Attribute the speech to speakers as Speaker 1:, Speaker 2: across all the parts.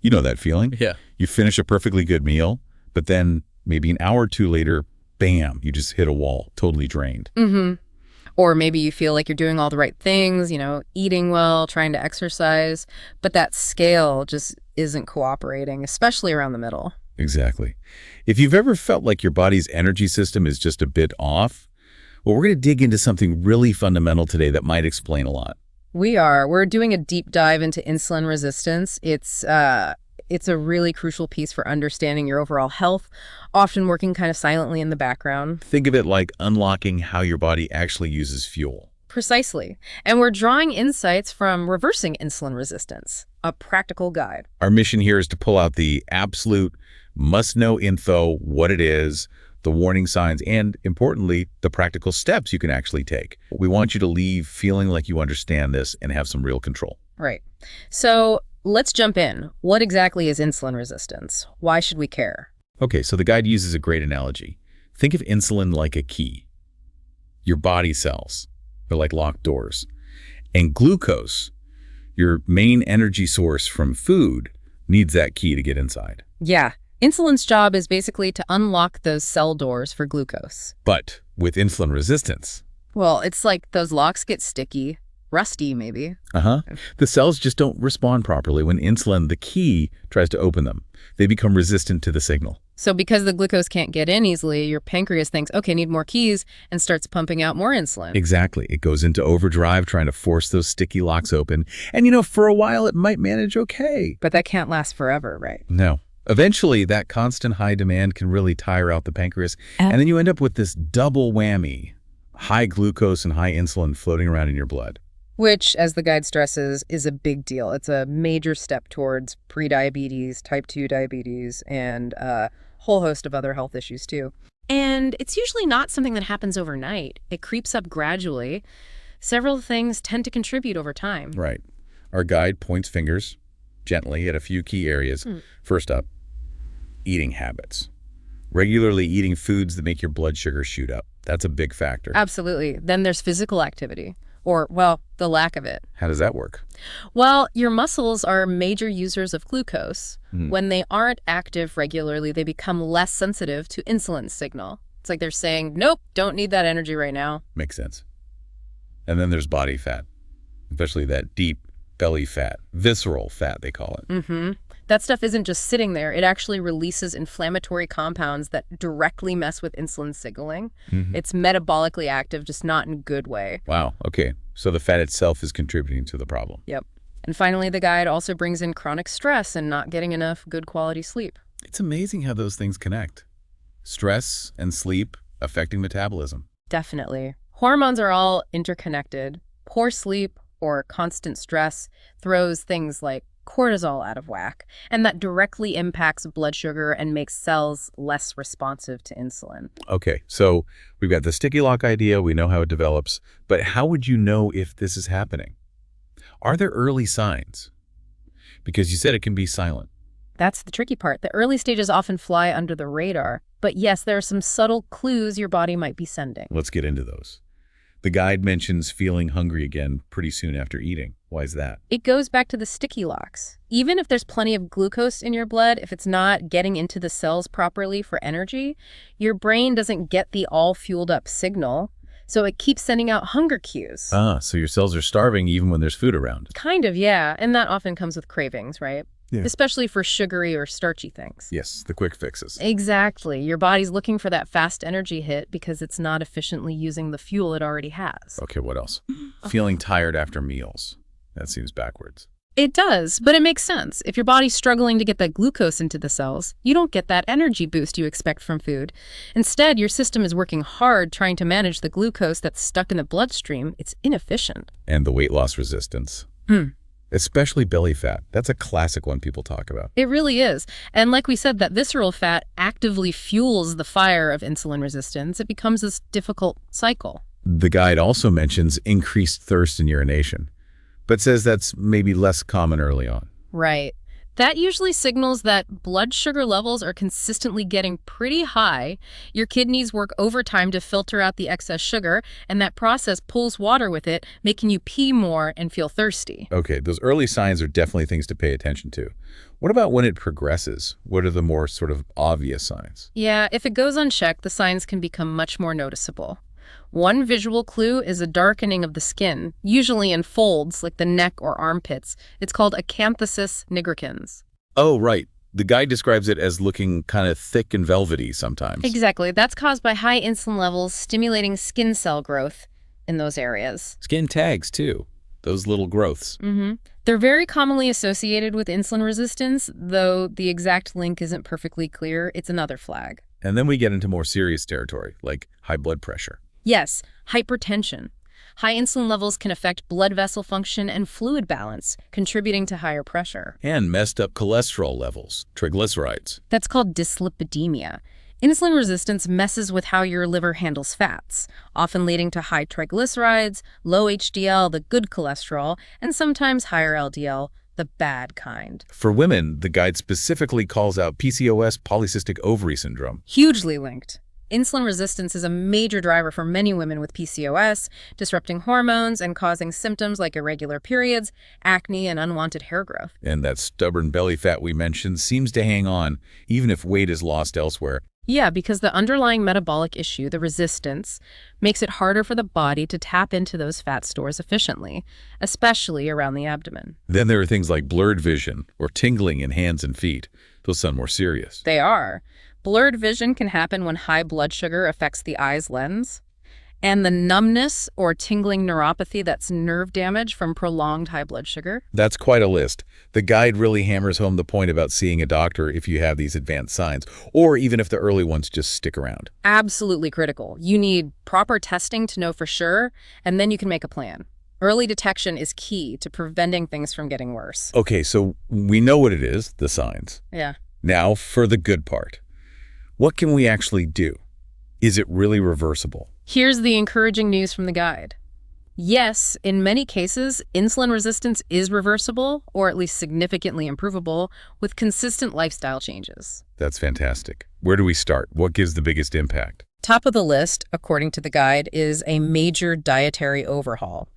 Speaker 1: You know that feeling?
Speaker 2: Yeah.
Speaker 1: You finish a perfectly good meal, but then maybe an hour or two later, bam, you just hit a wall, totally drained.
Speaker 3: Mm-hmm. Or maybe you feel like you're doing all the right things, eating well, trying to exercise, but that scale just isn't cooperating, especially around the middle.
Speaker 1: Exactly. If you've ever felt like your body's energy system is just a bit off, well, we're going to dig into something really fundamental today that might explain a lot.
Speaker 3: We're doing a deep dive into insulin resistance. It's a really crucial piece for understanding your overall health, often working kind of silently in the background.
Speaker 1: Think of it like unlocking how your body actually uses fuel.
Speaker 3: Precisely. And we're drawing insights from Reversing Insulin Resistance, a practical guide.
Speaker 1: Our mission here is to pull out the absolute must-know info, what it is, the warning signs, and, importantly, the practical steps you can actually take. We want you to leave feeling like you understand this and have some real control.
Speaker 3: Right. So let's jump in. What exactly is insulin resistance? Why should we care?
Speaker 1: Okay, so the guide uses a great analogy. Think of insulin like a key. Your body cells, they're like locked doors. And glucose, your main energy source from food, needs that key to get inside.
Speaker 3: Yeah. Insulin's job is basically to unlock those cell doors for glucose.
Speaker 1: But with insulin resistance,
Speaker 3: Well, it's like those locks get sticky, rusty maybe.
Speaker 1: the cells just don't respond properly when insulin, the key, tries to open them. They become resistant to the signal.
Speaker 3: So because the glucose can't get in easily, your pancreas thinks, okay, need more keys, and starts pumping out more insulin.
Speaker 1: Exactly. It goes into overdrive trying to force those sticky locks open. And for a while it might manage okay.
Speaker 3: But that can't last forever, right?
Speaker 1: No. Eventually, that constant high demand can really tire out the pancreas, and then you end up with this double whammy, high glucose and high insulin floating around in your blood.
Speaker 3: Which, as the guide stresses, is a big deal. It's a major step towards prediabetes, type 2 diabetes, and a whole host of other health issues, too. And it's usually not something that happens overnight. It creeps up gradually. Several things tend to contribute over time.
Speaker 1: Right. Our guide points fingers gently at a few key areas. First up, eating habits. Regularly eating foods that make your blood sugar shoot up. That's a big factor.
Speaker 3: Absolutely. Then there's physical activity, or, well, the lack of it.
Speaker 1: How does that work?
Speaker 3: Well, your muscles are major users of glucose. When they aren't active regularly, they become less sensitive to insulin signal. It's like they're saying, nope, don't need that energy right now.
Speaker 1: Makes sense. And then there's body fat, especially that deep belly fat, visceral fat, they call it.
Speaker 3: That stuff isn't just sitting there. It actually releases inflammatory compounds that directly mess with insulin signaling. It's metabolically active, just not in a good way.
Speaker 1: Wow. Okay. So the fat itself is contributing to the problem.
Speaker 3: Yep. And finally, the guide also brings in chronic stress and not getting enough good quality sleep.
Speaker 1: It's amazing how those things connect. Stress and sleep affecting metabolism.
Speaker 3: Definitely. Hormones are all interconnected. Poor sleep or constant stress throws things like cortisol out of whack, and that directly impacts blood sugar and makes cells less responsive to insulin.
Speaker 1: Okay, so we've got the sticky lock idea, we know how it develops, but how would you know if this is happening? Are there early signs? Because you said it can be silent.
Speaker 3: That's the tricky part. The early stages often fly under the radar, but yes, there are some subtle clues your body might be sending.
Speaker 1: Let's get into those. The guide mentions feeling hungry again pretty soon after eating. Why is that?
Speaker 3: It goes back to the sticky locks. Even if there's plenty of glucose in your blood, if it's not getting into the cells properly for energy, your brain doesn't get the all fueled up signal, so it keeps sending out hunger cues.
Speaker 1: So your cells are starving even when there's food around.
Speaker 3: Kind of, yeah. And that often comes with cravings, right?
Speaker 1: Yeah.
Speaker 3: Especially for sugary or starchy things.
Speaker 1: Yes, the quick fixes.
Speaker 3: Exactly. Your body's looking for that fast energy hit because it's not efficiently using the fuel it already has.
Speaker 1: Okay, what else? Feeling tired after meals. That seems backwards.
Speaker 3: It does, but it makes sense. If your body's struggling to get that glucose into the cells, you don't get that energy boost you expect from food. Instead, your system is working hard trying to manage the glucose that's stuck in the bloodstream. It's inefficient.
Speaker 1: And the weight loss resistance. Especially belly fat. That's a classic one people talk about.
Speaker 3: It really is. And like we said, that visceral fat actively fuels the fire of insulin resistance. It becomes this difficult cycle.
Speaker 1: The guide also mentions increased thirst and urination, but says that's maybe less common early on.
Speaker 3: Right. That usually signals that blood sugar levels are consistently getting pretty high. Your kidneys work overtime to filter out the excess sugar, and that process pulls water with it, making you pee more and feel thirsty.
Speaker 1: Okay, those early signs are definitely things to pay attention to. What about when it progresses? What are the more sort of obvious signs?
Speaker 3: Yeah, if it goes unchecked, the signs can become much more noticeable. One visual clue is a darkening of the skin, usually in folds like the neck or armpits. It's called acanthosis nigricans.
Speaker 1: Oh, right. The guide describes it as looking kind of thick and velvety sometimes.
Speaker 3: Exactly. That's caused by high insulin levels stimulating skin cell growth in those areas.
Speaker 1: Skin tags, too. Those little growths.
Speaker 3: They're very commonly associated with insulin resistance, though the exact link isn't perfectly clear. It's another flag.
Speaker 1: And then we get into more serious territory, like high blood pressure.
Speaker 3: Yes, hypertension. High insulin levels can affect blood vessel function and fluid balance, contributing to higher pressure.
Speaker 1: And messed up cholesterol levels, triglycerides.
Speaker 3: That's called dyslipidemia. Insulin resistance messes with how your liver handles fats, often leading to high triglycerides, low HDL, the good cholesterol, and sometimes higher LDL, the bad kind.
Speaker 1: For women, the guide specifically calls out PCOS, polycystic ovary syndrome.
Speaker 3: Hugely linked. Insulin resistance is a major driver for many women with PCOS, disrupting hormones and causing symptoms like irregular periods, acne, and unwanted hair growth.
Speaker 1: And that stubborn belly fat we mentioned seems to hang on, even if weight is lost elsewhere.
Speaker 3: Yeah, because the underlying metabolic issue, the resistance, makes it harder for the body to tap into those fat stores efficiently, especially around the abdomen.
Speaker 1: Then there are things like blurred vision or tingling in hands and feet. Those sound more serious.
Speaker 3: They are. Blurred vision can happen when high blood sugar affects the eye's lens. And the numbness or tingling neuropathy, that's nerve damage from prolonged high blood sugar.
Speaker 1: That's quite a list. The guide really hammers home the point about seeing a doctor if you have these advanced signs, or even if the early ones just stick around.
Speaker 3: Absolutely critical. You need proper testing to know for sure, and then you can make a plan. Early detection is key to preventing things from getting worse.
Speaker 1: Okay, so we know what it is, the signs.
Speaker 3: Yeah.
Speaker 1: Now for the good part. What can we actually do? Is it really reversible?
Speaker 3: Here's the encouraging news from the guide. Yes, in many cases, insulin resistance is reversible, or at least significantly improvable, with consistent lifestyle changes.
Speaker 1: That's fantastic. Where do we start? What gives the biggest impact?
Speaker 3: Top of the list, according to the guide, is a major dietary overhaul.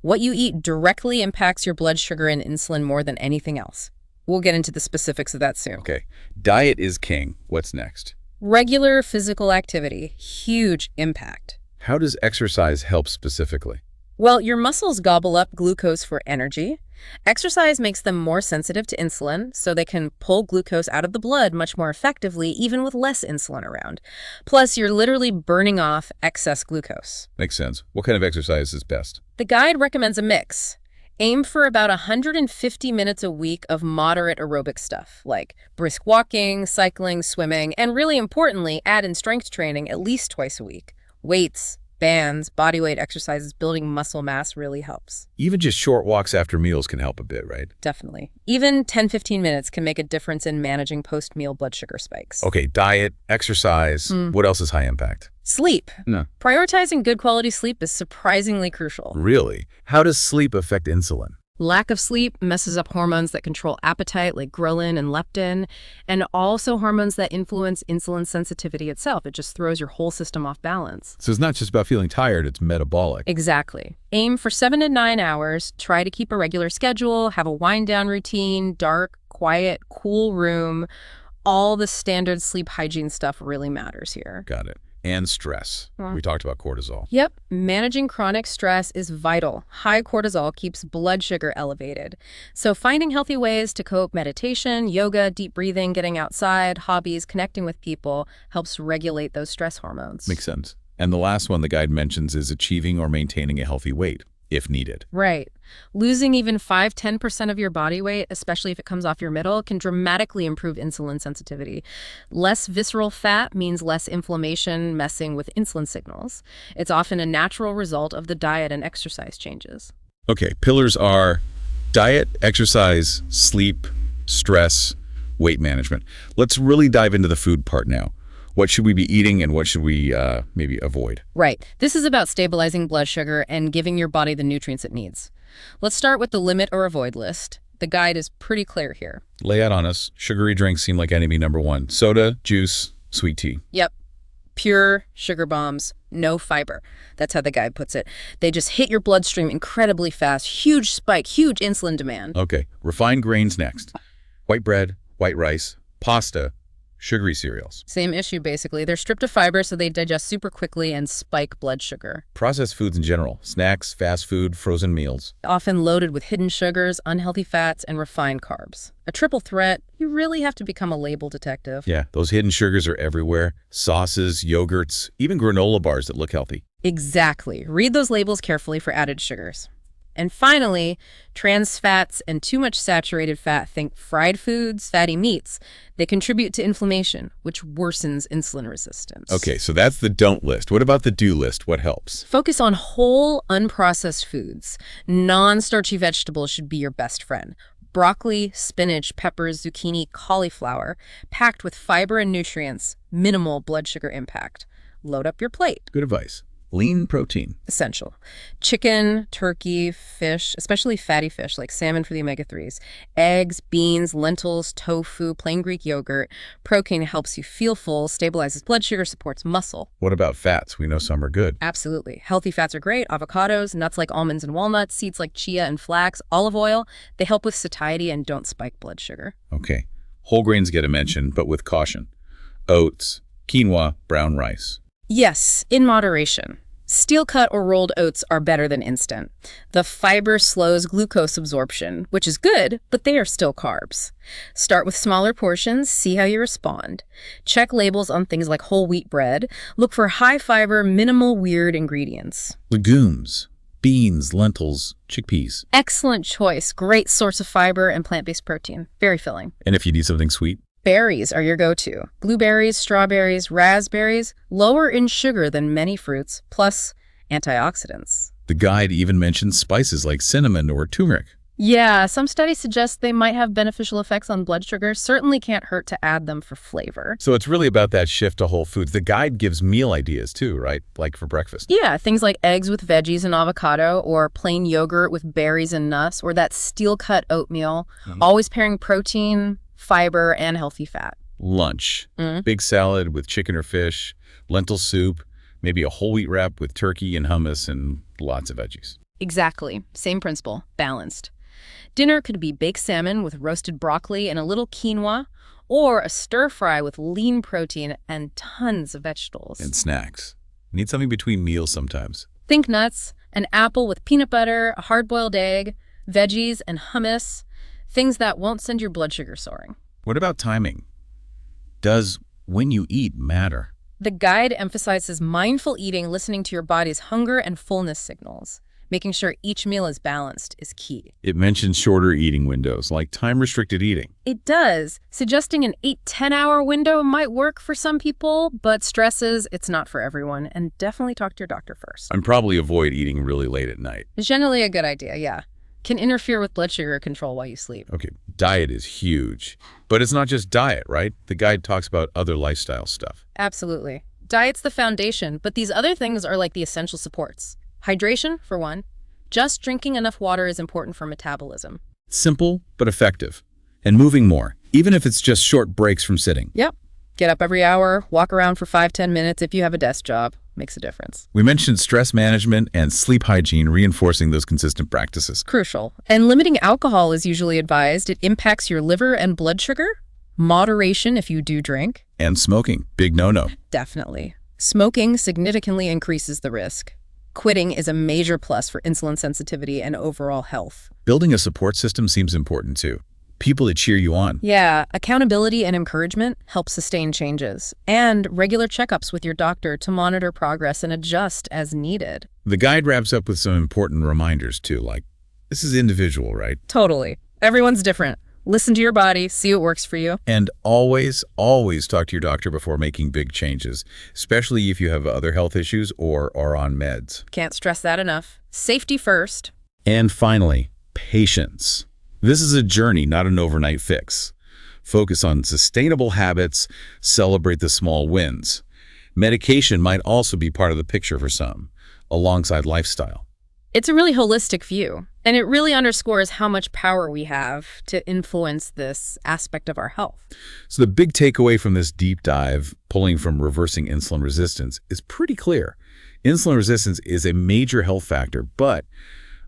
Speaker 3: What you eat directly impacts your blood sugar and insulin more than anything else. We'll get into the specifics of that soon.
Speaker 1: Okay, diet is king. What's next?
Speaker 3: Regular physical activity, huge impact.
Speaker 1: How does exercise help specifically?
Speaker 3: Well, your muscles gobble up glucose for energy. Exercise makes them more sensitive to insulin, so they can pull glucose out of the blood much more effectively, even with less insulin around. Plus, you're literally burning off excess glucose.
Speaker 1: Makes sense. What kind of exercise is best?
Speaker 3: The guide recommends a mix. Aim for about 150 minutes a week of moderate aerobic stuff, like brisk walking, cycling, swimming, and really importantly, add in strength training at least twice a week. Weights, bands, bodyweight exercises, building muscle mass really helps.
Speaker 1: Even just short walks after meals can help a bit, right?
Speaker 3: Definitely. Even 10-15 minutes can make a difference in managing post-meal blood sugar spikes.
Speaker 1: Okay, diet, exercise. What else is high impact?
Speaker 3: Sleep.
Speaker 1: No.
Speaker 3: Prioritizing good quality sleep is surprisingly crucial.
Speaker 1: Really? How does sleep affect insulin?
Speaker 3: Lack of sleep messes up hormones that control appetite, like ghrelin and leptin, and also hormones that influence insulin sensitivity itself. It just throws your whole system off balance.
Speaker 1: So it's not just about feeling tired, it's metabolic.
Speaker 3: Exactly. Aim for 7 to 9 hours. Try to keep a regular schedule, have a wind-down routine, dark, quiet, cool room. All the standard sleep hygiene stuff really matters here.
Speaker 1: Got it. And stress. We talked about cortisol.
Speaker 3: Yep. Managing chronic stress is vital. High cortisol keeps blood sugar elevated. So finding healthy ways to cope, meditation, yoga, deep breathing, getting outside, hobbies, connecting with people, helps regulate those stress hormones.
Speaker 1: Makes sense. And the last one the guide mentions is achieving or maintaining a healthy weight, if needed.
Speaker 3: Right. Losing even 5–10% of your body weight, especially if it comes off your middle, can dramatically improve insulin sensitivity. Less visceral fat means less inflammation messing with insulin signals. It's often a natural result of the diet and exercise changes.
Speaker 1: Okay, pillars are diet, exercise, sleep, stress, weight management. Let's really dive into the food part now. What should we be eating and what should we maybe avoid?
Speaker 3: Right. This is about stabilizing blood sugar and giving your body the nutrients it needs. Let's start with the limit or avoid list. The guide is pretty clear here.
Speaker 1: Lay out on us. Sugary drinks seem like enemy number one. Soda, juice, sweet tea.
Speaker 3: Yep. Pure sugar bombs, no fiber. That's how the guide puts it. They just hit your bloodstream incredibly fast. Huge spike, huge insulin demand.
Speaker 1: Okay, refined grains next. White bread, white rice, pasta, sugary cereals.
Speaker 3: Same issue, basically. They're stripped of fiber, so they digest super quickly and spike blood sugar.
Speaker 1: Processed foods in general. Snacks, fast food, frozen meals.
Speaker 3: Often loaded with hidden sugars, unhealthy fats, and refined carbs. A triple threat. You really have to become a label detective.
Speaker 1: Yeah, those hidden sugars are everywhere. Sauces, yogurts, even granola bars that look healthy.
Speaker 3: Exactly. Read those labels carefully for added sugars. And finally, trans fats and too much saturated fat. Think fried foods, fatty meats. They contribute to inflammation, which worsens insulin resistance.
Speaker 1: Okay, so that's the don't list. What about the do list? What helps?
Speaker 3: Focus on whole, unprocessed foods. Non-starchy vegetables should be your best friend. Broccoli, spinach, peppers, zucchini, cauliflower, packed with fiber and nutrients, minimal blood sugar impact. Load up your plate.
Speaker 1: Good advice. Lean protein.
Speaker 3: Essential. Chicken, turkey, fish, especially fatty fish like salmon for the omega-3s, eggs, beans, lentils, tofu, plain Greek yogurt. Protein helps you feel full, stabilizes blood sugar, supports muscle.
Speaker 1: What about fats? We know some are good.
Speaker 3: Absolutely. Healthy fats are great. Avocados, nuts like almonds and walnuts, seeds like chia and flax, olive oil. They help with satiety and don't spike blood sugar.
Speaker 1: Okay. Whole grains get a mention, but with caution. Oats, quinoa, brown rice.
Speaker 3: Yes, in moderation. Steel-cut or rolled oats are better than instant. The fiber slows glucose absorption, which is good, but they are still carbs. Start with smaller portions, see how you respond. Check labels on things like whole wheat bread. Look for high-fiber, minimal weird ingredients.
Speaker 1: Legumes, beans, lentils, chickpeas.
Speaker 3: Excellent choice. Great source of fiber and plant-based protein. Very filling.
Speaker 1: And if you need something sweet?
Speaker 3: Berries are your go-to. Blueberries, strawberries, raspberries, lower in sugar than many fruits, plus antioxidants.
Speaker 1: The guide even mentions spices like cinnamon or turmeric.
Speaker 3: Yeah, some studies suggest they might have beneficial effects on blood sugar. Certainly can't hurt to add them for flavor.
Speaker 1: So it's really about that shift to whole foods. The guide gives meal ideas too, right? Like for breakfast.
Speaker 3: Yeah, things like eggs with veggies and avocado, or plain yogurt with berries and nuts, or that steel-cut oatmeal. Always pairing protein, fiber, and healthy fat.
Speaker 1: Lunch. Big salad with chicken or fish, lentil soup, maybe a whole wheat wrap with turkey and hummus and lots of veggies.
Speaker 3: Exactly. Same principle. Balanced. Dinner could be baked salmon with roasted broccoli and a little quinoa, or a stir fry with lean protein and tons of vegetables.
Speaker 1: And snacks. Need something between meals sometimes.
Speaker 3: Think nuts, an apple with peanut butter, a hard-boiled egg, veggies and hummus, things that won't send your blood sugar soaring.
Speaker 1: What about timing? Does when you eat matter?
Speaker 3: The guide emphasizes mindful eating, listening to your body's hunger and fullness signals. Making sure each meal is balanced is key.
Speaker 1: It mentions shorter eating windows, like time-restricted eating.
Speaker 3: It does. Suggesting an 8-10-hour window might work for some people, but stresses it's not for everyone, and definitely talk to your doctor first.
Speaker 1: And probably avoid eating really late at night.
Speaker 3: It's generally a good idea, yeah. Can interfere with blood sugar control while you sleep.
Speaker 1: Okay, diet is huge. But it's not just diet, right? The guide talks about other lifestyle stuff.
Speaker 3: Absolutely. Diet's the foundation, but these other things are like the essential supports. Hydration, for one. Just drinking enough water is important for metabolism.
Speaker 1: Simple, but effective. And moving more, even if it's just short breaks from sitting.
Speaker 3: Yep. Get up every hour, walk around for 5-10 minutes if you have a desk job. Makes a difference.
Speaker 1: We mentioned stress management and sleep hygiene, reinforcing those consistent practices.
Speaker 3: Crucial. And limiting alcohol is usually advised. It impacts your liver and blood sugar. Moderation if you do drink.
Speaker 1: And smoking, big no-no.
Speaker 3: Definitely. Smoking significantly increases the risk. Quitting is a major plus for insulin sensitivity and overall health.
Speaker 1: Building a support system seems important too. People to cheer you on.
Speaker 3: Yeah, accountability and encouragement help sustain changes. And regular checkups with your doctor to monitor progress and adjust as needed.
Speaker 1: The guide wraps up with some important reminders too, like, this is individual, right?
Speaker 3: Totally. Everyone's different. Listen to your body, see what works for you.
Speaker 1: And always, always talk to your doctor before making big changes, especially if you have other health issues or are on meds.
Speaker 3: Can't stress that enough. Safety first.
Speaker 1: And finally, patience. This is a journey, not an overnight fix. Focus on sustainable habits, celebrate the small wins. Medication might also be part of the picture for some, alongside lifestyle.
Speaker 3: It's a really holistic view. And it really underscores how much power we have to influence this aspect of our health.
Speaker 1: So the big takeaway from this deep dive, pulling from reversing insulin resistance, is pretty clear. Insulin resistance is a major health factor, but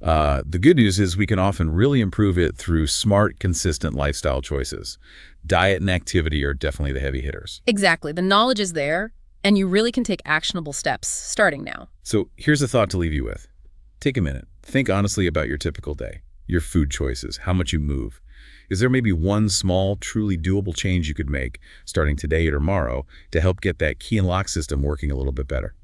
Speaker 1: the good news is we can often really improve it through smart, consistent lifestyle choices. Diet and activity are definitely the heavy hitters.
Speaker 3: Exactly. The knowledge is there, and you really can take actionable steps starting now.
Speaker 1: So here's a thought to leave you with. Take a minute. Think honestly about your typical day, your food choices, how much you move. Is there maybe one small, truly doable change you could make starting today or tomorrow to help get that key and lock system working a little bit better?